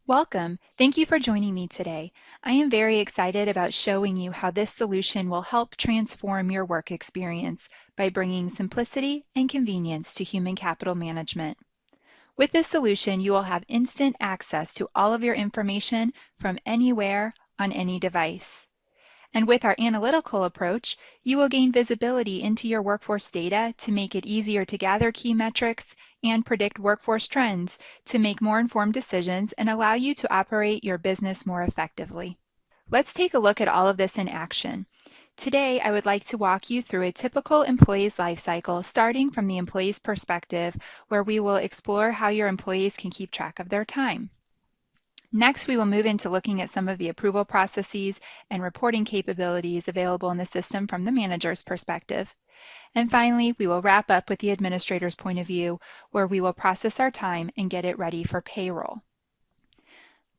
Welcome. Thank you for joining me today. I am very excited about showing you how this solution will help transform your work experience by bringing simplicity and convenience to human capital management. With this solution, you will have instant access to all of your information from anywhere on any device. And with our analytical approach, you will gain visibility into your workforce data to make it easier to gather key metrics and predict workforce trends to make more informed decisions and allow you to operate your business more effectively. Let's take a look at all of this in action. Today, I would like to walk you through a typical employee's life cycle, starting from the employee's perspective, where we will explore how your employees can keep track of their time. Next, we will move into looking at some of the approval processes and reporting capabilities available in the system from the manager's perspective. And finally, we will wrap up with the administrator's point of view, where we will process our time and get it ready for payroll.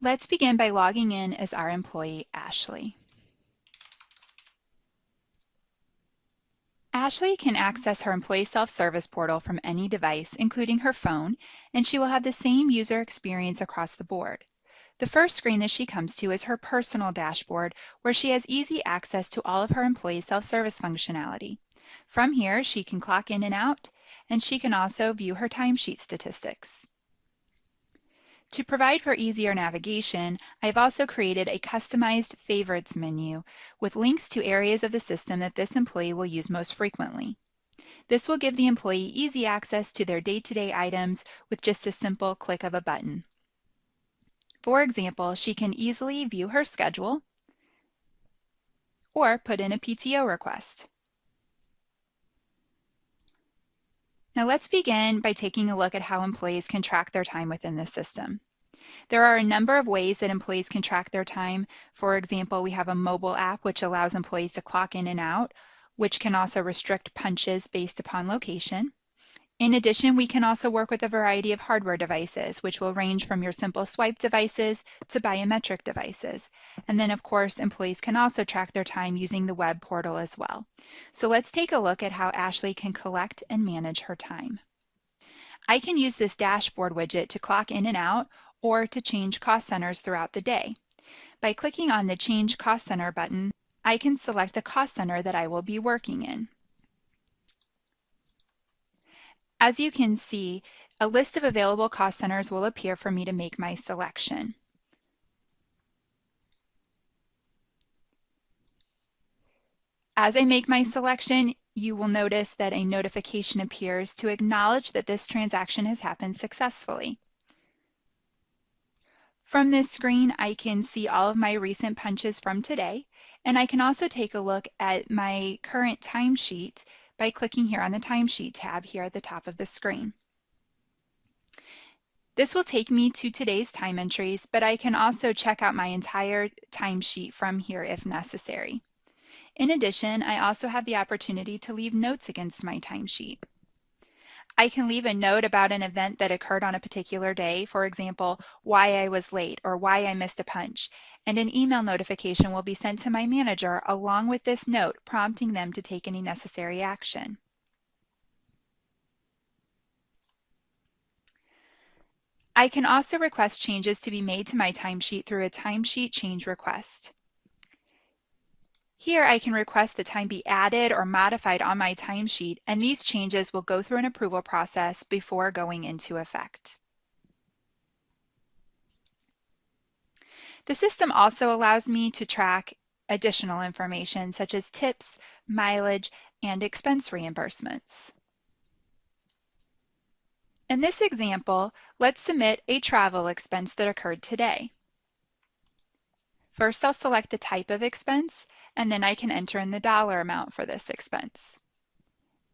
Let's begin by logging in as our employee, Ashley. Ashley can access her employee self-service portal from any device, including her phone, and she will have the same user experience across the board. The first screen that she comes to is her personal dashboard, where she has easy access to all of her employee self-service functionality. From here, she can clock in and out, and she can also view her timesheet statistics. To provide for easier navigation, I've also created a customized favorites menu with links to areas of the system that this employee will use most frequently. This will give the employee easy access to their day-to-day items with just a simple click of a button. For example, she can easily view her schedule or put in a PTO request. Now let's begin by taking a look at how employees can track their time within the system. There are a number of ways that employees can track their time. For example, we have a mobile app which allows employees to clock in and out, which can also restrict punches based upon location. In addition, we can also work with a variety of hardware devices, which will range from your simple swipe devices to biometric devices. And then, of course, employees can also track their time using the web portal as well. So let's take a look at how Ashley can collect and manage her time. I can use this dashboard widget to clock in and out or to change cost centers throughout the day. By clicking on the Change Cost Center button, I can select the cost center that I will be working in. As you can see, a list of available cost centers will appear for me to make my selection. As I make my selection, you will notice that a notification appears to acknowledge that this transaction has happened successfully. From this screen, I can see all of my recent punches from today, and I can also take a look at my current timesheet by clicking here on the Timesheet tab here at the top of the screen. This will take me to today's time entries, but I can also check out my entire timesheet from here if necessary. In addition, I also have the opportunity to leave notes against my timesheet. I can leave a note about an event that occurred on a particular day, for example, why I was late or why I missed a punch, and an email notification will be sent to my manager along with this note prompting them to take any necessary action. I can also request changes to be made to my timesheet through a timesheet change request. Here I can request the time be added or modified on my timesheet, and these changes will go through an approval process before going into effect. The system also allows me to track additional information such as tips, mileage, and expense reimbursements. In this example, let's submit a travel expense that occurred today. First, I'll select the type of expense, and then I can enter in the dollar amount for this expense.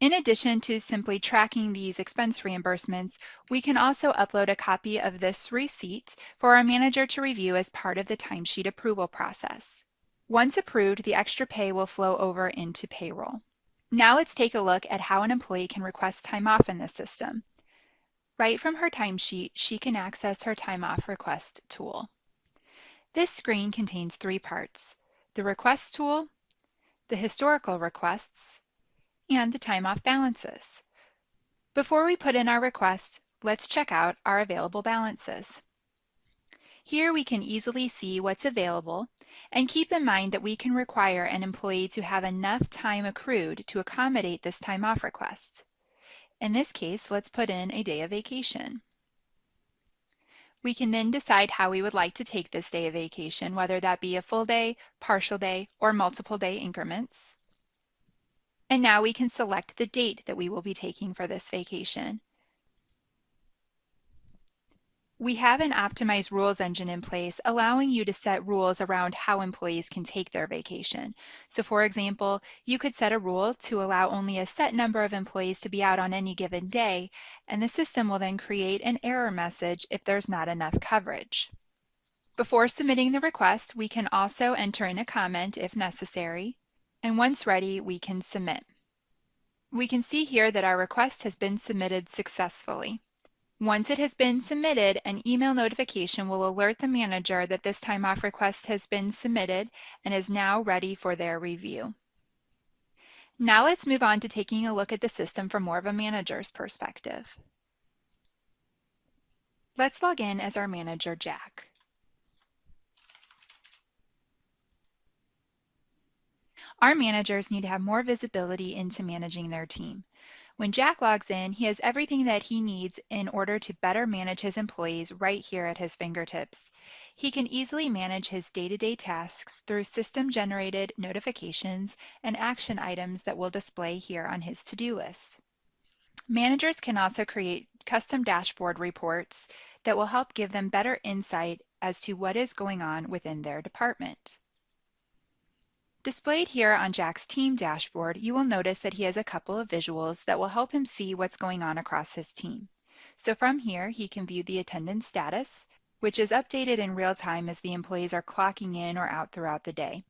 In addition to simply tracking these expense reimbursements, we can also upload a copy of this receipt for our manager to review as part of the timesheet approval process. Once approved, the extra pay will flow over into payroll. Now let's take a look at how an employee can request time off in the system. Right from her timesheet, she can access her time off request tool. This screen contains three parts: the request tool, the historical requests, and the time off balances. Before we put in our request, let's check out our available balances. Here we can easily see what's available and keep in mind that we can require an employee to have enough time accrued to accommodate this time off request. In this case, let's put in a day of vacation. We can then decide how we would like to take this day of vacation, whether that be a full day, partial day, or multiple day increments. And now we can select the date that we will be taking for this vacation. We have an optimized rules engine in place, allowing you to set rules around how employees can take their vacation. So for example, you could set a rule to allow only a set number of employees to be out on any given day, and the system will then create an error message if there's not enough coverage. Before submitting the request, we can also enter in a comment if necessary, and once ready, we can submit. We can see here that our request has been submitted successfully. Once it has been submitted, an email notification will alert the manager that this time off request has been submitted and is now ready for their review. Now let's move on to taking a look at the system from more of a manager's perspective. Let's log in as our manager, Jack. Our managers need to have more visibility into managing their team. When Jack logs in, he has everything that he needs in order to better manage his employees right here at his fingertips. He can easily manage his day-to-day tasks through system-generated notifications and action items that will display here on his to-do list. Managers can also create custom dashboard reports that will help give them better insight as to what is going on within their department. Displayed here on Jack's team dashboard, you will notice that he has a couple of visuals that will help him see what's going on across his team. So from here, he can view the attendance status, which is updated in real time as the employees are clocking in or out throughout the day.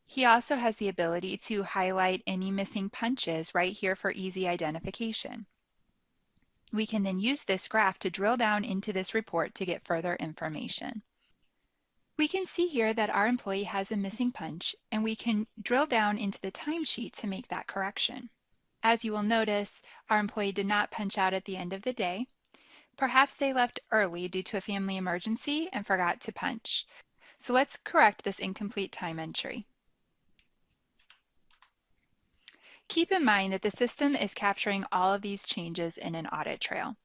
He also has the ability to highlight any missing punches right here for easy identification. We can then use this graph to drill down into this report to get further information. We can see here that our employee has a missing punch, and we can drill down into the timesheet to make that correction. As you will notice, our employee did not punch out at the end of the day. Perhaps they left early due to a family emergency and forgot to punch. So let's correct this incomplete time entry. Keep in mind that the system is capturing all of these changes in an audit trail.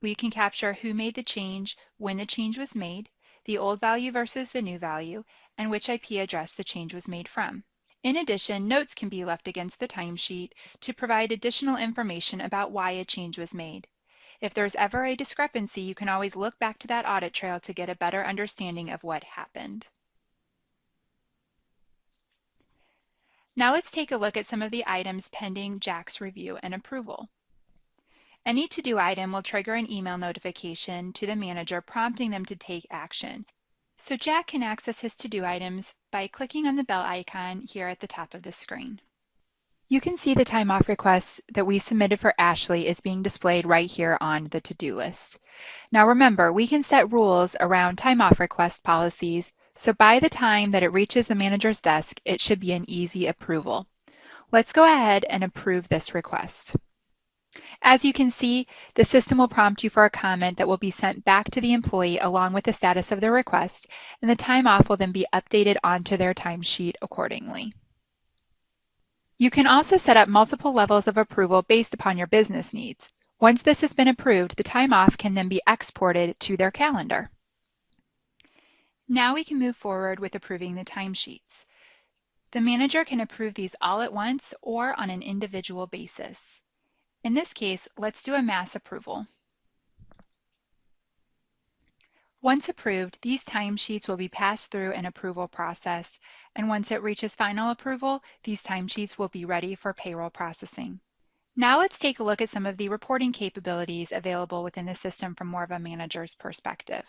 We can capture who made the change, when the change was made, the old value versus the new value, and which IP address the change was made from. In addition, notes can be left against the timesheet to provide additional information about why a change was made. If there's ever a discrepancy, you can always look back to that audit trail to get a better understanding of what happened. Now let's take a look at some of the items pending Jack's review and approval. Any to-do item will trigger an email notification to the manager prompting them to take action. So Jack can access his to-do items by clicking on the bell icon here at the top of the screen. You can see the time off request that we submitted for Ashley is being displayed right here on the to-do list. Now remember, we can set rules around time off request policies, so by the time that it reaches the manager's desk, it should be an easy approval. Let's go ahead and approve this request. As you can see, the system will prompt you for a comment that will be sent back to the employee along with the status of their request, and the time off will then be updated onto their timesheet accordingly. You can also set up multiple levels of approval based upon your business needs. Once this has been approved, the time off can then be exported to their calendar. Now we can move forward with approving the timesheets. The manager can approve these all at once or on an individual basis. In this case, let's do a mass approval. Once approved, these timesheets will be passed through an approval process, and once it reaches final approval, these timesheets will be ready for payroll processing. Now let's take a look at some of the reporting capabilities available within the system from more of a manager's perspective.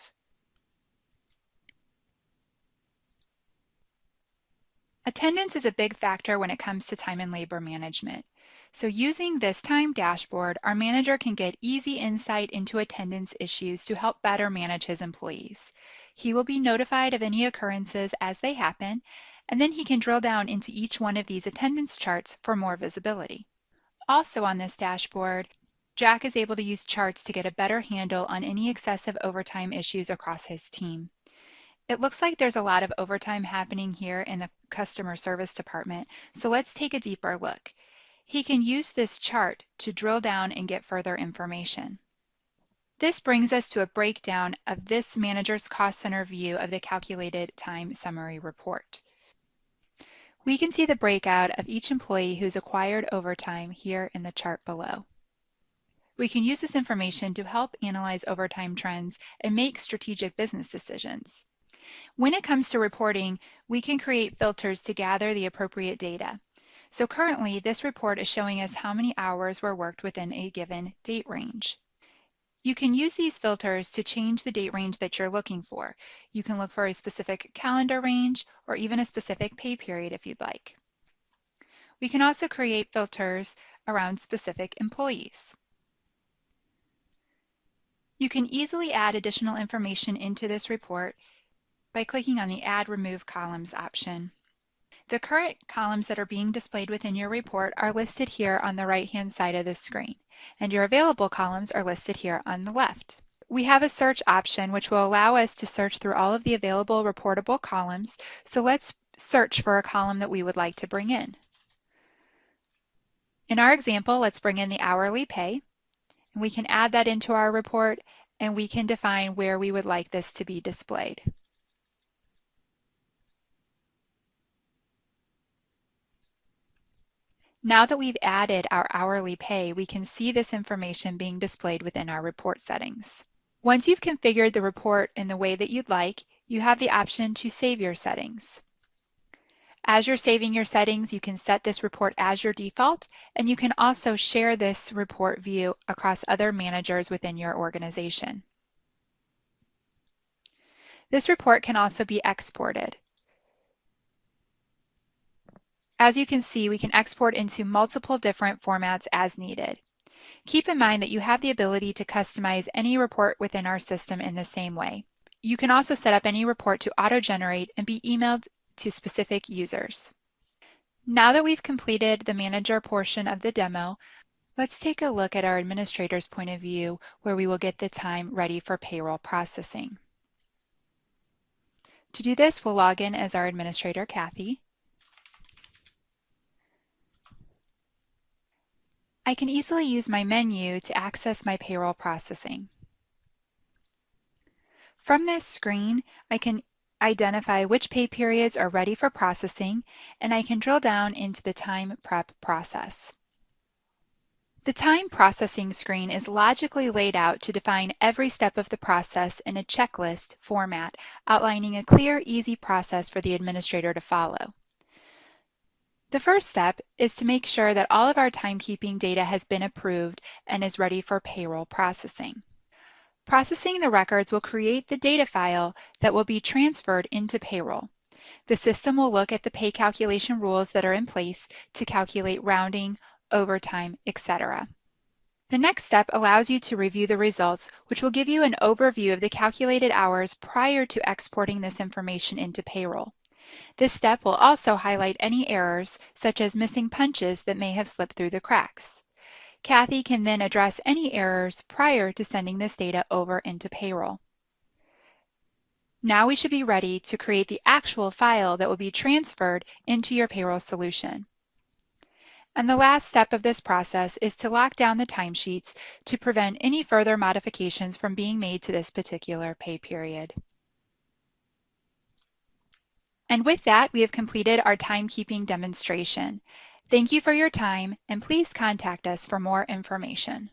Attendance is a big factor when it comes to time and labor management. So using this time dashboard, our manager can get easy insight into attendance issues to help better manage his employees. He will be notified of any occurrences as they happen, and then he can drill down into each one of these attendance charts for more visibility. Also on this dashboard, Jack is able to use charts to get a better handle on any excessive overtime issues across his team. It looks like there's a lot of overtime happening here in the customer service department, so let's take a deeper look. He can use this chart to drill down and get further information. This brings us to a breakdown of this manager's cost center view of the calculated time summary report. We can see the breakout of each employee who's acquired overtime here in the chart below. We can use this information to help analyze overtime trends and make strategic business decisions. When it comes to reporting, we can create filters to gather the appropriate data. So currently, this report is showing us how many hours were worked within a given date range. You can use these filters to change the date range that you're looking for. You can look for a specific calendar range or even a specific pay period if you'd like. We can also create filters around specific employees. You can easily add additional information into this report by clicking on the Add Remove Columns option. The current columns that are being displayed within your report are listed here on the right-hand side of the screen, and your available columns are listed here on the left. We have a search option which will allow us to search through all of the available reportable columns, so let's search for a column that we would like to bring in. In our example, let's bring in the hourly pay, and we can add that into our report, and we can define where we would like this to be displayed. Now that we've added our hourly pay, we can see this information being displayed within our report settings. Once you've configured the report in the way that you'd like, you have the option to save your settings. As you're saving your settings, you can set this report as your default, and you can also share this report view across other managers within your organization. This report can also be exported. As you can see, we can export into multiple different formats as needed. Keep in mind that you have the ability to customize any report within our system in the same way. You can also set up any report to auto-generate and be emailed to specific users. Now that we've completed the manager portion of the demo, let's take a look at our administrator's point of view where we will get the time ready for payroll processing. To do this, we'll log in as our administrator, Kathy. I can easily use my menu to access my payroll processing. From this screen, I can identify which pay periods are ready for processing, and I can drill down into the time prep process. The time processing screen is logically laid out to define every step of the process in a checklist format, outlining a clear, easy process for the administrator to follow. The first step is to make sure that all of our timekeeping data has been approved and is ready for payroll processing. Processing the records will create the data file that will be transferred into payroll. The system will look at the pay calculation rules that are in place to calculate rounding, overtime, etc. The next step allows you to review the results, which will give you an overview of the calculated hours prior to exporting this information into payroll. This step will also highlight any errors, such as missing punches that may have slipped through the cracks. Kathy can then address any errors prior to sending this data over into payroll. Now we should be ready to create the actual file that will be transferred into your payroll solution. And the last step of this process is to lock down the timesheets to prevent any further modifications from being made to this particular pay period. And with that, we have completed our timekeeping demonstration. Thank you for your time, and please contact us for more information.